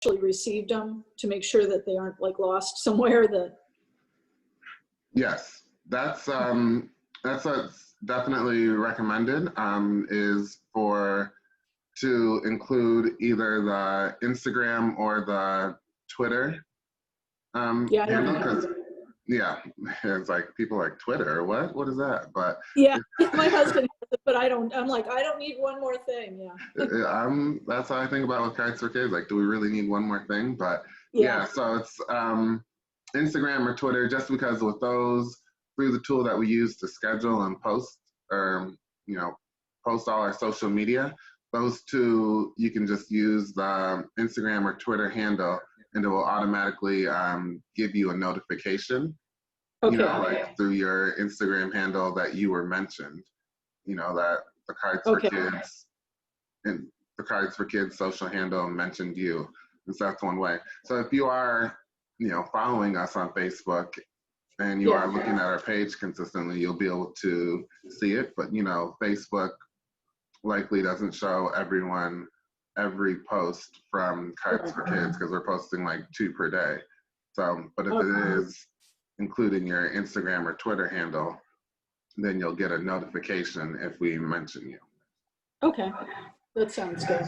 actually received them to make sure that they aren't like lost somewhere that. Yes, that's what's definitely recommended, is to include either the Instagram or the Twitter Yeah, handle, because yeah, it's like people like Twitter, what is that? But yeah, my husband has it, but I'm like, I don't need one more thing. Yeah. That's how I think about with Cards for Kids. Like, do we really need one more thing? But Yeah. so it's Instagram or Twitter, just because with those, through the tool that we use to schedule and post, or post all our social media, those two, you can just use the Instagram or Twitter handle, and it will automatically give you a notification, Okay. like through your Instagram handle that you were mentioned, that the Cards for Kids and the Cards for Kids social handle mentioned you. And so that's one way. So if you are, following us on Facebook and you are looking at our page consistently, you'll be able to see it. But, Facebook likely doesn't show everyone every post from Cards for Kids, because we're posting like 2 per day. So, but if it is including your Instagram or Twitter handle, then you'll get a notification if we mention you. Okay, that sounds good.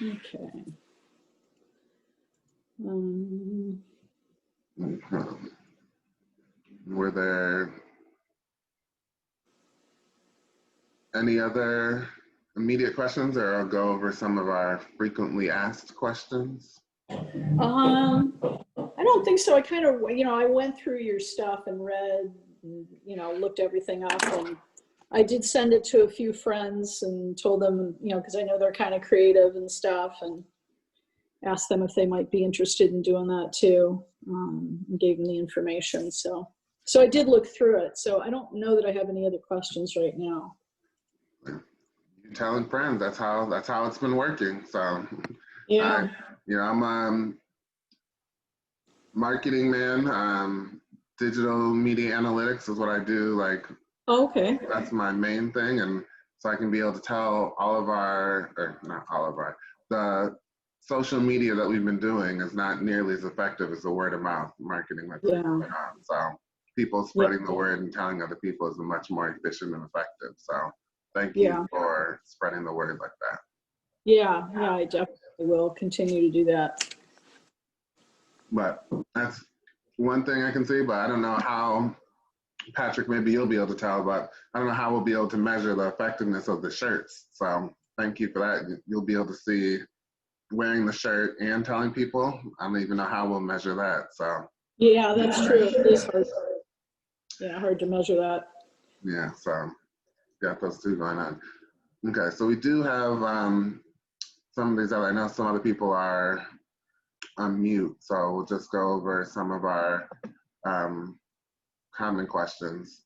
Okay. Were there any other immediate questions, or I'll go over some of our frequently asked questions? I don't think so. I kind of, I went through your stuff and read, and, looked everything up, and I did send it to a few friends and told them, because I know they're kind of creative and stuff, and asked them if they might be interested in doing that too, and gave them the information. So I did look through it. So I don't know that I have any other questions right now. You're telling friends, that's how it's been working. So yeah, I'm marketing man. Digital media analytics is what I do. Like, okay, that's my main thing, and so I can be able to tell the social media that we've been doing is not nearly as effective as the word of mouth marketing that we've been on. So people spreading the word and telling other people is much more efficient and effective. So thank you for spreading the word like that. Yeah, I definitely will continue to do that. But that's one thing I can see, but I don't know how, Patrick, maybe you'll be able to tell, but I don't know how we'll be able to measure the effectiveness of the shirts. So thank you for that. You'll be able to see wearing the shirt and telling people. I don't even know how we'll measure that. So yeah, that's true. It is hard. Yeah, hard to measure that. Yeah, so got those two going on. Okay, so we do have some of these other, I know some other people are on mute, so we'll just go over some of our common questions.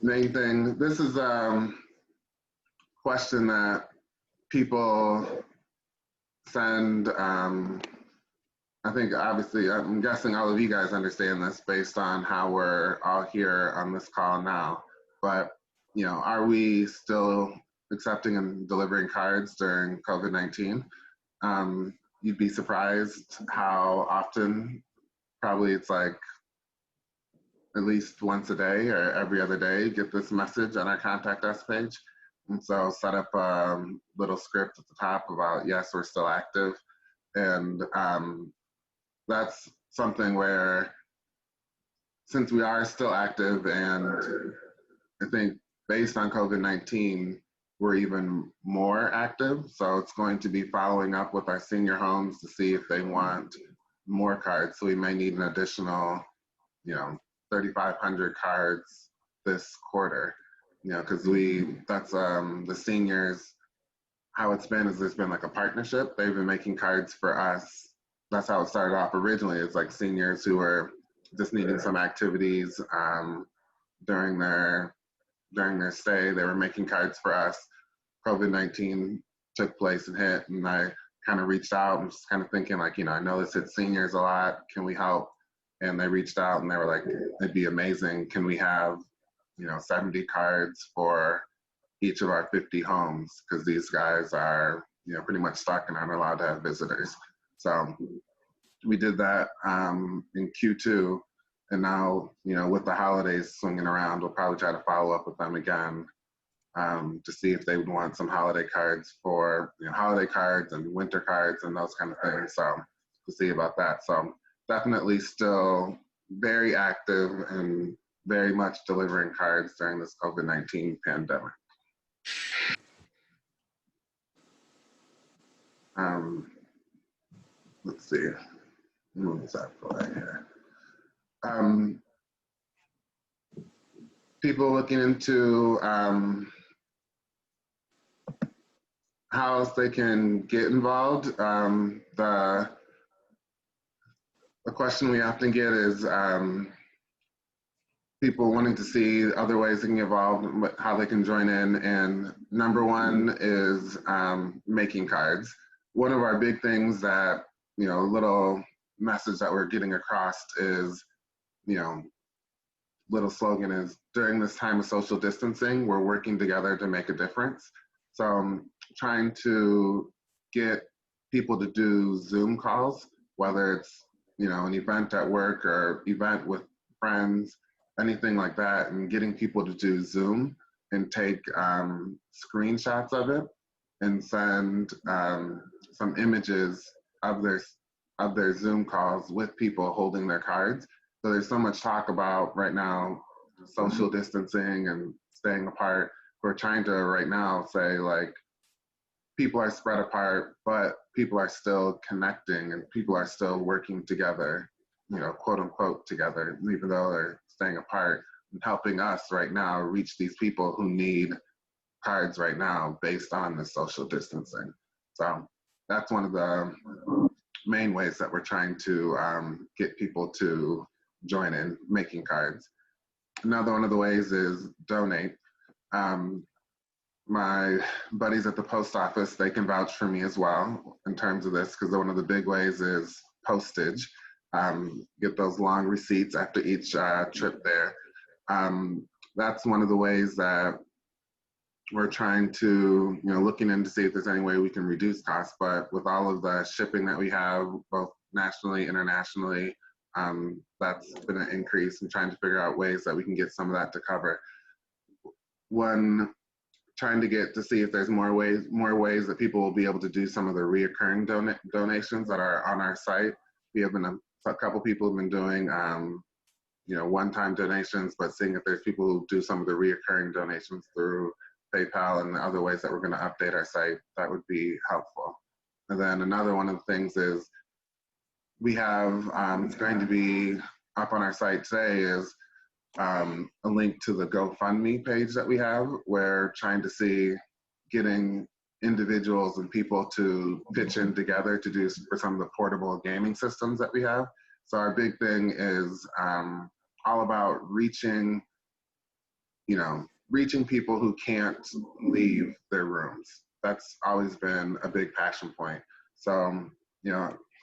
Main thing, this is question that people send. I think obviously, I'm guessing all of you guys understand this based on how we're all here on this call now, but are we still accepting and delivering cards during COVID-19? You'd be surprised how often, probably it's like at least once a day or every other day, get this message on our contact us page. And so set up a little script at the top about, yes, we're still active. And that's something where, since we are still active, and I think based on COVID-19, we're even more active. So it's going to be following up with our senior homes to see if they want more cards. So we may need an additional, 3,500 cards this quarter, because that's the seniors, how it's been is there's been like a partnership. They've been making cards for us. That's how it started off originally. It's like seniors who were just needing some activities during their stay. They were making cards for us. COVID-19 took place and hit, and I kind of reached out and just kind of thinking like, I know this hits seniors a lot. Can we help? And they reached out and they were like, it'd be amazing. Can we have 70 cards for each of our 50 homes, because these guys are, pretty much stuck and aren't allowed to have visitors. So we did that in Q2, and now, with the holidays swinging around, we'll probably try to follow up with them again to see if they would want some holiday cards for, holiday cards and winter cards and those kind of things. So to see about that. So definitely still very active and very much delivering cards during this COVID-19 pandemic. Let's see. Move that right here. People looking into how else they can get involved. The question we often get is people wanting to see other ways they can get involved, how they can join in. And number one is making cards. One of our big things that, a little message that we're getting across is, little slogan is, during this time of social distancing, we're working together to make a difference. So I'm trying to get people to do Zoom calls, whether it's, an event at work or event with friends, anything like that, and getting people to do Zoom and take screenshots of it and send some images of their Zoom calls with people holding their cards. So there's so much talk about right now social distancing and staying apart. We're trying to right now say, like, people are spread apart, but people are still connecting and people are still working together, quote unquote together, even though they're staying apart, and helping us right now reach these people who need cards right now based on the social distancing. So that's one of the main ways that we're trying to get people to join in making cards. Another one of the ways is donate. My buddies at the post office, they can vouch for me as well in terms of this, because one of the big ways is postage. Get those long receipts after each trip there. That's one of the ways that we're trying to, looking in to see if there's any way we can reduce costs. But with all of the shipping that we have, both nationally, internationally, that's been an increase, and trying to figure out ways that we can get some of that to cover. One, trying to get to see if there's more ways that people will be able to do some of the reoccurring donations that are on our site. We have been a couple people have been doing one-time donations, but seeing if there's people who do some of the reoccurring donations through PayPal and the other ways that we're going to update our site, that would be helpful. And then another one of the things is we have, it's going to be up on our site today, is a link to the GoFundMe page that we have. We're trying to see getting individuals and people to pitch in together to do for some of the portable gaming systems that we have. So our big thing is all about reaching people who can't leave their rooms. That's always been a big passion point. So,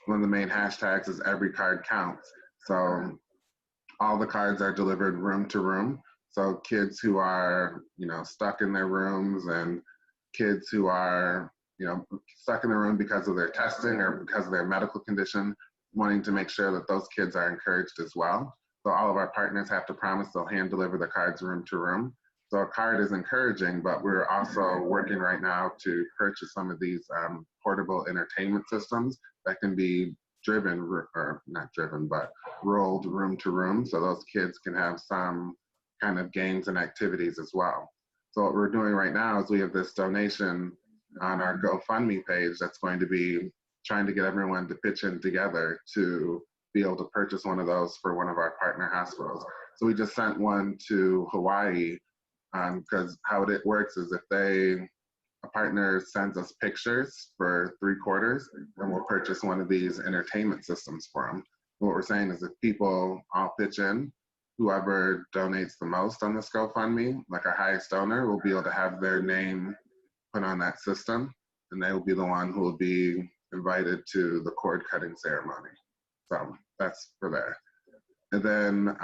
one of the main hashtags is every card counts. So all the cards are delivered room to room. So kids who are, stuck in their rooms, and kids who are, stuck in their room because of their testing or because of their medical condition, wanting to make sure that those kids are encouraged as well. So all of our partners have to promise they'll hand deliver the cards room to room. So a card is encouraging, but we're also working right now to purchase some of these portable entertainment systems that can be driven, or not driven, but rolled room to room, so those kids can have some kind of games and activities as well. So what we're doing right now is we have this donation on our GoFundMe page that's going to be trying to get everyone to pitch in together to be able to purchase one of those for one of our partner hospitals. So we just sent one to Hawaii, because how it works is if a partner sends us pictures for 3 quarters, then we'll purchase one of these entertainment systems for them. What we're saying is if people all pitch in, whoever donates the most on this GoFundMe, like our highest donor, will be able to have their name put on that system, and they will be the one who will be invited to the cord cutting ceremony. So that's for there. And then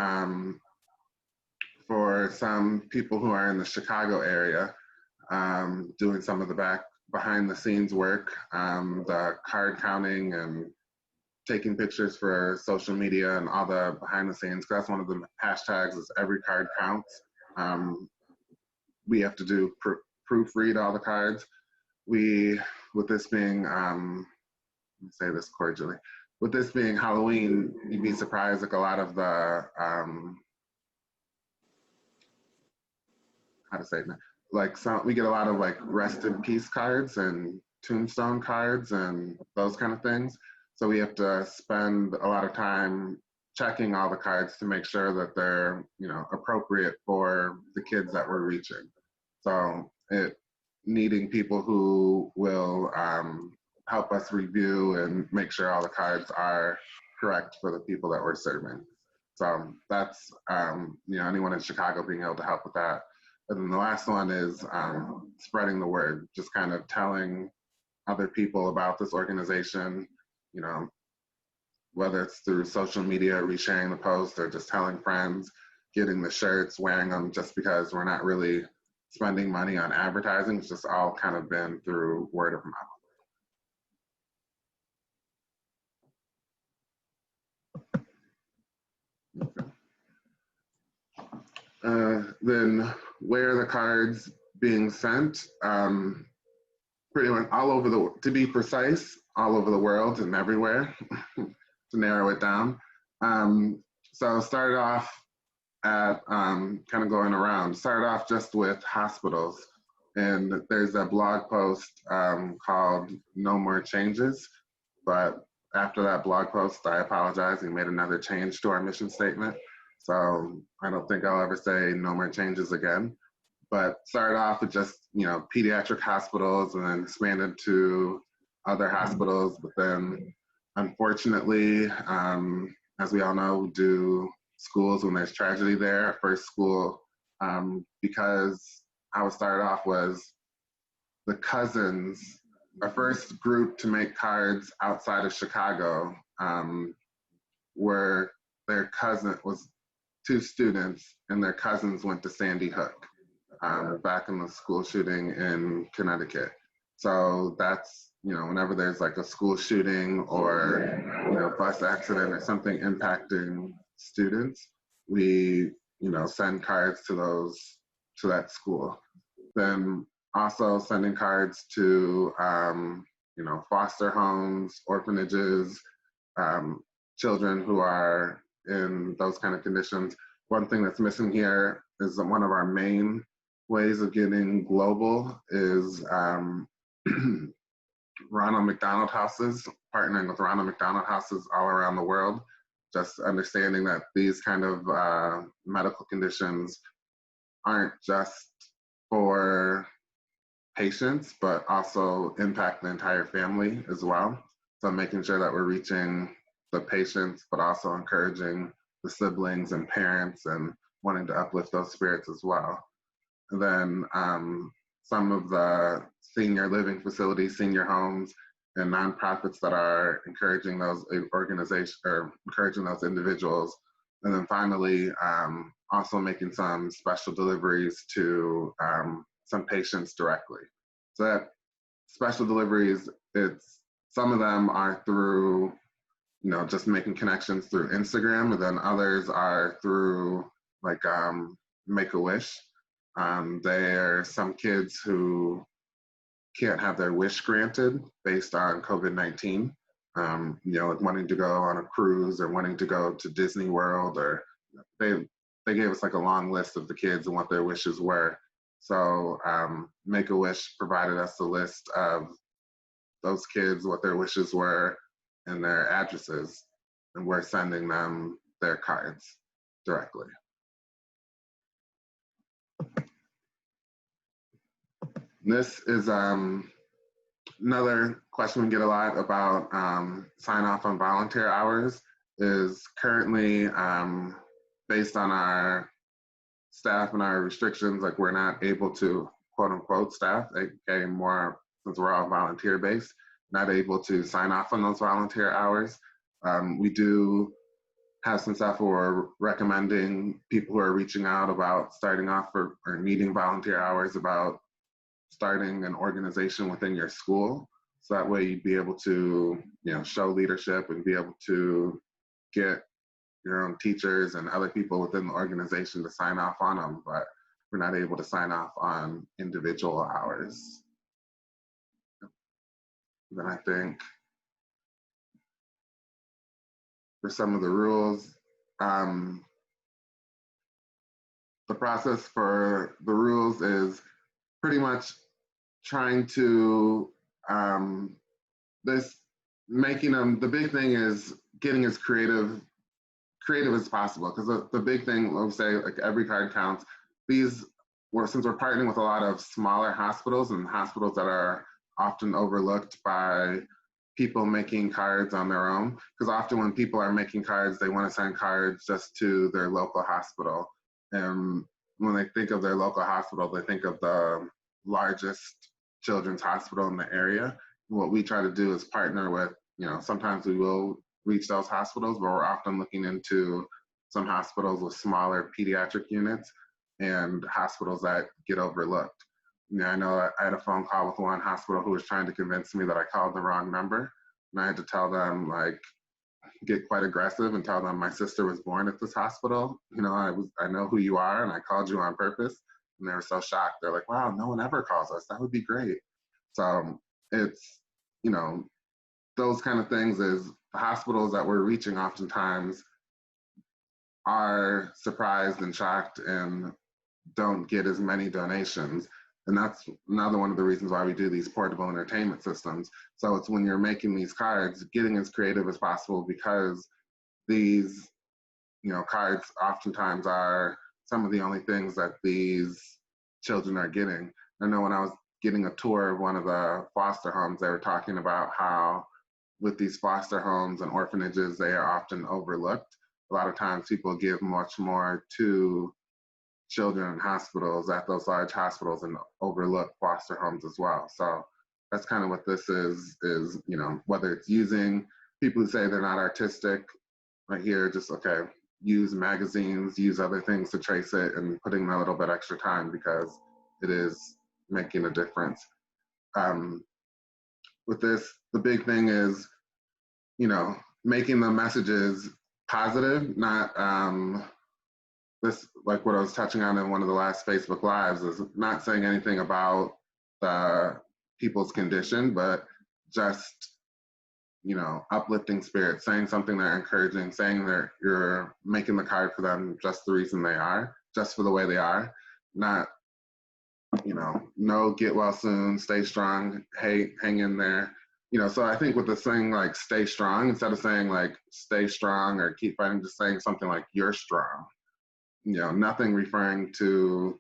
for some people who are in the Chicago area, doing some of the behind the scenes work, the card counting and taking pictures for social media and all the behind the scenes. That's one of the hashtags is every card counts. We have to do proofread all the cards. With this being, let me say this cordially, with this being Halloween, you'd be surprised, like a lot of the, how to say it, like we get a lot of like rest in peace cards and tombstone cards and those kind of things. So we have to spend a lot of time checking all the cards to make sure that they're, appropriate for the kids that we're reaching. So needing people who will help us review and make sure all the cards are correct for the people that we're serving. So that's, anyone in Chicago being able to help with that. And then the last one is spreading the word, just kind of telling other people about this organization, whether it's through social media, resharing the post, or just telling friends, getting the shirts, wearing them, just because we're not really spending money on advertising. It's just all kind of been through word of mouth. Then where are the cards being sent? Pretty much all over to be precise, all over the world and everywhere, to narrow it down. So started off at kind of going around, started off just with hospitals. And there's a blog post called No More Changes. But after that blog post, I apologize. We made another change to our mission statement. So I don't think I'll ever say no more changes again. But started off with just, pediatric hospitals and then expanded to other hospitals. But then unfortunately, as we all know, we do schools when there's tragedy there. Our first school, because how it started off was the cousins, our first group to make cards outside of Chicago were their cousin, was 2 students, and their cousins went to Sandy Hook back in the school shooting in Connecticut. So that's, whenever there's like a school shooting or, bus accident or something impacting students, we, send cards to that school. Then also sending cards to, foster homes, orphanages, children who are in those kind of conditions. One thing that's missing here is that one of our main ways of getting global is Ronald McDonald Houses, partnering with Ronald McDonald Houses all around the world, just understanding that these kind of medical conditions aren't just for patients, but also impact the entire family as well. So making sure that we're reaching the patients, but also encouraging the siblings and parents and wanting to uplift those spirits as well. And then some of the senior living facilities, senior homes, and nonprofits that are encouraging those organizations or encouraging those individuals. And then finally, also making some special deliveries to some patients directly. So that special deliveries, some of them are through, just making connections through Instagram, and then others are through like Make-A-Wish. There are some kids who can't have their wish granted based on COVID-19, like wanting to go on a cruise or wanting to go to Disney World, or they gave us like a long list of the kids and what their wishes were. So Make-A-Wish provided us a list of those kids, what their wishes were, and their addresses, and we're sending them their cards directly. This is another question we get a lot about sign off on volunteer hours. Is currently based on our staff and our restrictions, like we're not able to quote unquote staff, aka more since we're all volunteer based, not able to sign off on those volunteer hours. We do have some stuff where we're recommending people who are reaching out about starting off or needing volunteer hours about starting an organization within your school. So that way you'd be able to, show leadership and be able to get your own teachers and other people within the organization to sign off on them, but we're not able to sign off on individual hours. Then I think for some of the rules, the process for the rules is pretty much trying to making them. The big thing is getting as creative as possible, because the big thing, let's say, like, every card counts. Since we're partnering with a lot of smaller hospitals and hospitals that are often overlooked by people making cards on their own, because often when people are making cards, they want to send cards just to their local hospital. And when they think of their local hospital, they think of the largest children's hospital in the area. What we try to do is partner with, sometimes we will reach those hospitals, but we're often looking into some hospitals with smaller pediatric units and hospitals that get overlooked. I know I had a phone call with one hospital who was trying to convince me that I called the wrong number. And I had to tell them, get quite aggressive and tell them my sister was born at this hospital. I know who you are and I called you on purpose. And they were so shocked. They're like, wow, no one ever calls us. That would be great. So it's, those kind of things is the hospitals that we're reaching oftentimes are surprised and shocked and don't get as many donations. And that's another one of the reasons why we do these portable entertainment systems. So it's when you're making these cards, getting as creative as possible, because these, cards oftentimes are some of the only things that these children are getting. I know when I was getting a tour of one of the foster homes, they were talking about how with these foster homes and orphanages, they are often overlooked. A lot of times people give much more to children in hospitals at those large hospitals and overlook foster homes as well. So that's kind of what this is, whether it's using people who say they're not artistic, right here, just, okay, use magazines, use other things to trace it, and putting in a little bit extra time because it is making a difference. With this, the big thing is, making the messages positive, not this, like what I was touching on in one of the last Facebook Lives, is not saying anything about the people's condition, but just, uplifting spirits, saying something they're encouraging, saying that you're making the card for them just the reason they are, just for the way they are, not, no get well soon, stay strong, hey, hang in there. So I think with the saying like stay strong, instead of saying like stay strong or keep fighting, just saying something like you're strong. Nothing referring to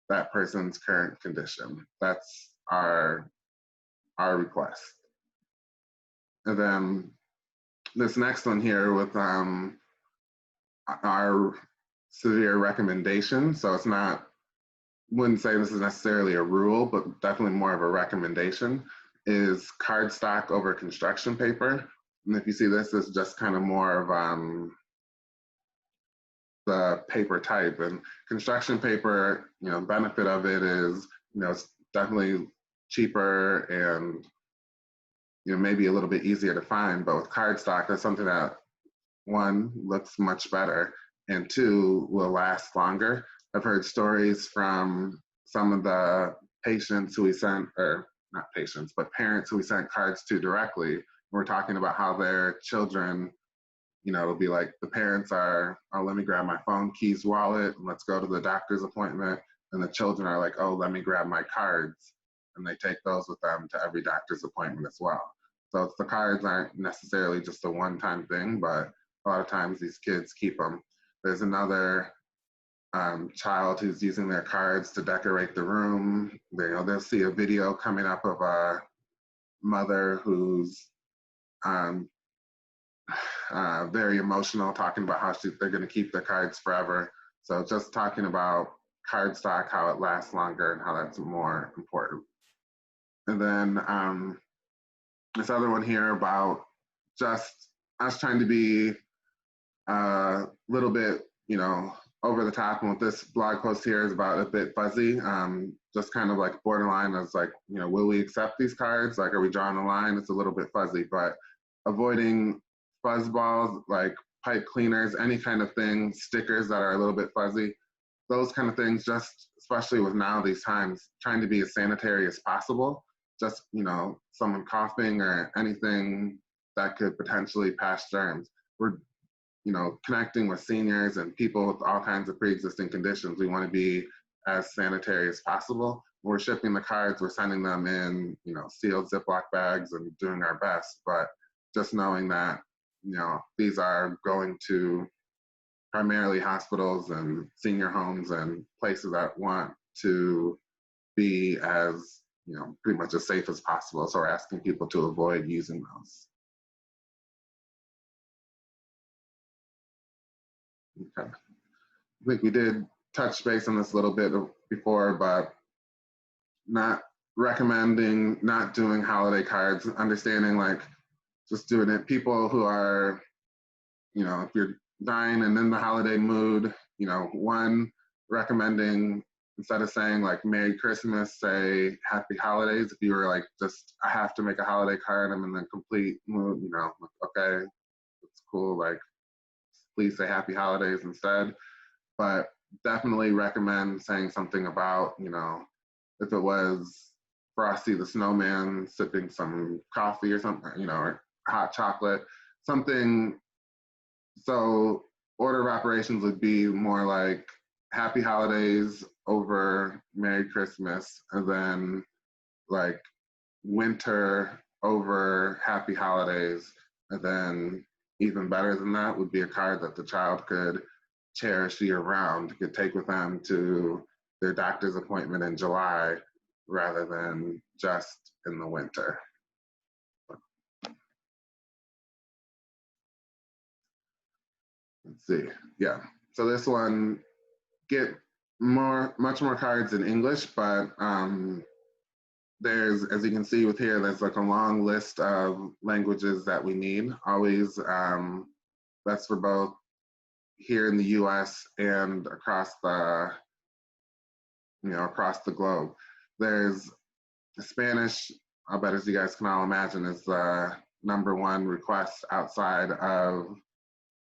that person's current condition. That's our request. And then this next one here with our severe recommendation. So it's not, wouldn't say this is necessarily a rule, but definitely more of a recommendation, is cardstock over construction paper. And if you see this, is just kind of more of the paper type. And construction paper, benefit of it is, it's definitely cheaper and, maybe a little bit easier to find. But with cardstock, that's something that, one, looks much better, and two, will last longer. I've heard stories from some of the patients who we sent, or not patients, but parents who we sent cards to directly. We're talking about how their children, it'll be like the parents are, oh, let me grab my phone, keys, wallet, and let's go to the doctor's appointment. And the children are like, oh, let me grab my cards. And they take those with them to every doctor's appointment as well. So the cards aren't necessarily just a one-time thing, but a lot of times these kids keep them. There's another child who's using their cards to decorate the room. They'll see a video coming up of a mother who's very emotional, talking about how they're going to keep their cards forever. So just talking about cardstock, how it lasts longer, and how that's more important. And then this other one here about just us trying to be a little bit, over the top. And what this blog post here is about a bit fuzzy, just kind of like borderline as like, will we accept these cards? Like, are we drawing a line? It's a little bit fuzzy, but avoiding fuzz balls, like pipe cleaners, any kind of thing, stickers that are a little bit fuzzy, those kind of things, just especially with now these times, trying to be as sanitary as possible. Just, someone coughing or anything that could potentially pass germs. We're connecting with seniors and people with all kinds of pre-existing conditions. We want to be as sanitary as possible. We're shipping the cards, we're sending them in, sealed Ziploc bags and doing our best. But just knowing that, these are going to primarily hospitals and senior homes and places that want to be as, pretty much as safe as possible. So we're asking people to avoid using those. Okay. I think we did touch base on this a little bit before, but not recommending not doing holiday cards, understanding like just doing it. People who are, if you're dying and in the holiday mood, one, recommending instead of saying like Merry Christmas, say Happy Holidays. If you were like, just, I have to make a holiday card, I'm in the complete mood, okay, it's cool, like, please say Happy Holidays instead. But definitely recommend saying something about, if it was Frosty the Snowman sipping some coffee or something, or hot chocolate, something. So order of operations would be more like Happy Holidays over Merry Christmas, and then like winter over Happy Holidays, and then even better than that would be a card that the child could cherish year round, could take with them to their doctor's appointment in July rather than just in the winter. Let's see. Yeah. So this one, get much more cards in English, but there's, as you can see with here, there's like a long list of languages that we need. Always, that's for both here in the U.S. and across the, across the globe. There's Spanish, I bet as you guys can all imagine, is the #1 request outside of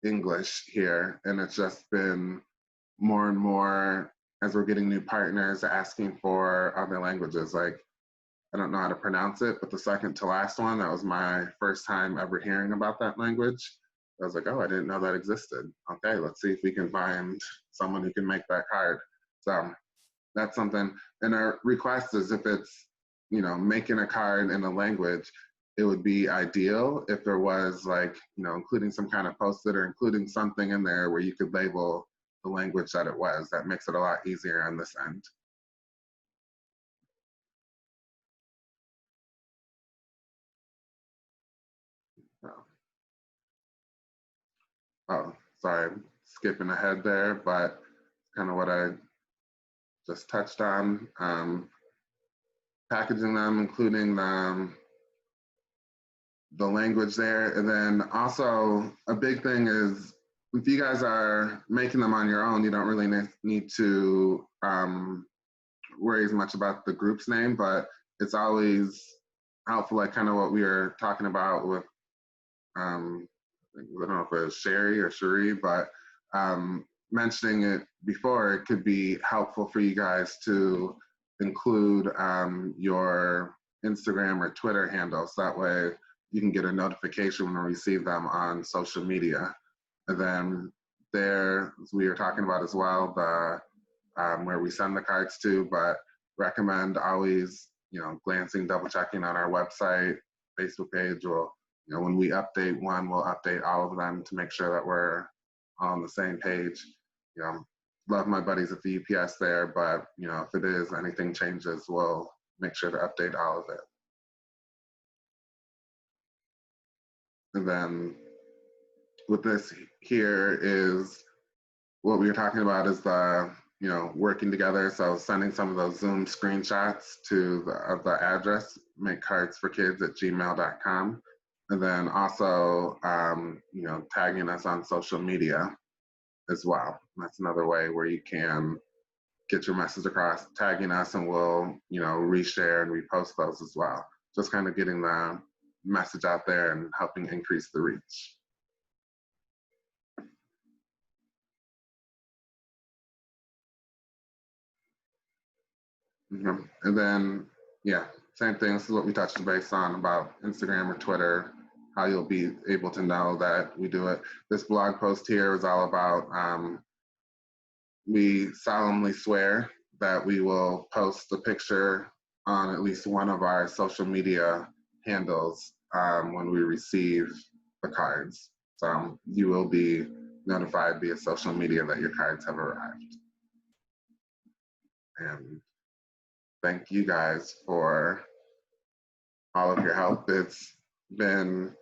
English here. And it's just been more and more as we're getting new partners asking for other languages. Like, I don't know how to pronounce it, but the second to last one, that was my first time ever hearing about that language. I was like, oh, I didn't know that existed. Okay, let's see if we can find someone who can make that card. So that's something. And our request is if it's, making a card in a language, it would be ideal if there was like, including some kind of post-it or including something in there where you could label the language that it was. That makes it a lot easier on this end. Oh, sorry, skipping ahead there, but kind of what I just touched on. Packaging them, including the language there. And then also a big thing is if you guys are making them on your own, you don't really need to worry as much about the group's name, but it's always helpful, like kind of what we were talking about with, I don't know if it was Sherry or Cherie, but mentioning it before, it could be helpful for you guys to include your Instagram or Twitter handles. That way you can get a notification when we receive them on social media. And then there, as we were talking about as well, the where we send the cards to, but recommend always, glancing, double checking on our website, Facebook page, or, when we update one, we'll update all of them to make sure that we're on the same page. Love my buddies at the UPS there, but, if it is, anything changes, we'll make sure to update all of it. And then with this here is what we were talking about is the, working together. So sending some of those Zoom screenshots to the address, makecardsforkids@gmail.com. And then also, you know, tagging us on social media as well. That's another way where you can get your message across, tagging us, and we'll, you know, reshare and repost those as well. Just kind of getting the message out there and helping increase the reach. And then, yeah, same thing. This is what we touched base on about Instagram or Twitter, how you'll be able to know that we do it. This blog post here is all about, we solemnly swear that we will post a picture on at least one of our social media handles when we receive the cards. So you will be notified via social media that your cards have arrived. And thank you guys for all of your help. It's been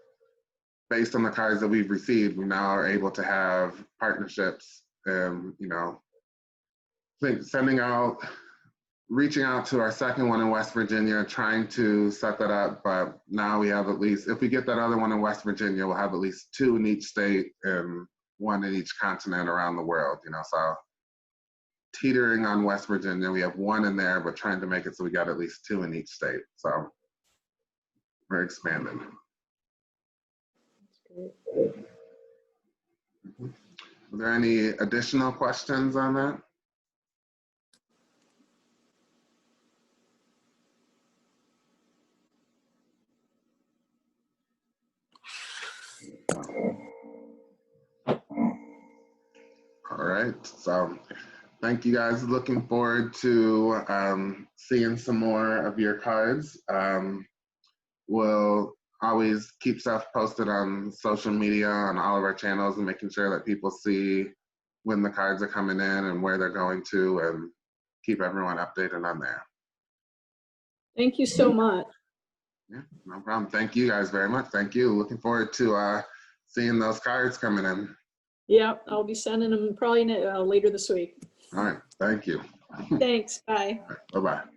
based on the cards that we've received. We now are able to have partnerships and, you know, reaching out to our second one in West Virginia, trying to set that up. But now we have at least, if we get that other one in West Virginia, we'll have at least 2 in each state and 1 in each continent around the world, you know, so teetering on West Virginia. We have 1 in there, but trying to make it so we got at least 2 in each state. So we're expanding. Are there any additional questions on that? All right, so thank you guys. Looking forward to seeing some more of your cards. We'll always keep stuff posted on social media on all of our channels and making sure that people see when the cards are coming in and where they're going to, and keep everyone updated on there. Thank you so much. Yeah, no problem. Thank you guys very much. Thank you. Looking forward to seeing those cards coming in. Yeah, I'll be sending them probably later this week. All right. Thank you. Thanks. Bye. Bye-bye.